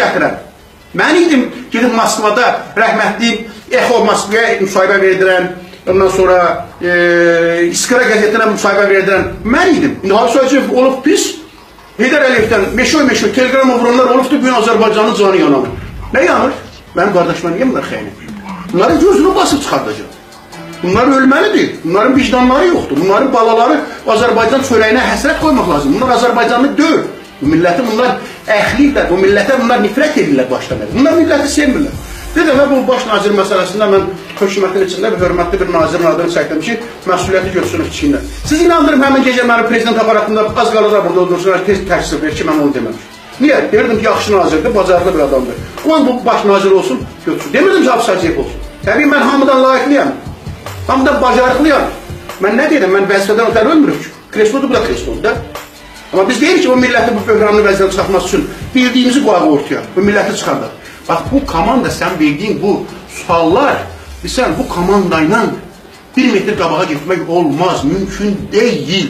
gətirən. Mən idim gedib Moskvada rəhmətli Echo Moskvaya müsahibə verdirən, ondan sonra İskra qəzetinə müsahibə verdirən mən idim. İndi Hacı Hacıyev olub pis, Heydər Əliyevdən meşo telegrama vuranlar olubdur, bugün Azərbaycanın canı yanır. Nə yanır? Mənim qardaşıma niyə bunlar xəyin edir? Bunların gözünü basıb çıxardacaq. Bunlar ölməlidir. Bunların vicdanları yoxdur. Bunların balaları Azərbaycan çörəyinə həsrət qoymaq lazım. Bunlar Azərbaycanlı deyil. Bu milləti bunlar əhliyirlər. Bu millətə bunlar nifrət edirlər başdan bəri. Bunlar milləti sevmirlər. Bir dəfə bu baş nazir məsələsində mən hökumətin içində bir hörmətli bir nazirin adını çəkdim ki, məsuliyyəti görsün içində. Siz inandırım, həmin gecə mənim prezident aparatında az qalacaq burada oldursunlar, tez təksir verir ki, mən onu deməmişim. Niyə? Deyirdim ki, yaxşı nazirdir, bacarıqlı bir adamdır. Qoy bu baş nazir olsun, götürsün. Demirdim ki, Hacı Hacıyev olsun. Təbii mən hamıdan layiqliyəm. Hamıdan bacarıqlıyam. Mən nə deyirəm? Mən vəzifədən ötəri ölmürük ki. Kreslodur, bu da kreslodur da. Amma biz deyirik ki, o milləti bu böhranlı vəziyyətə çıxartması üçün bildiyimizi qoyaq ortaya. Bu milləti çıxardaq. Bax, bu komanda, sən bildiyin bu suallar, sən bu komandayla bir metr qabağa getmək olmaz, mümkün deyil.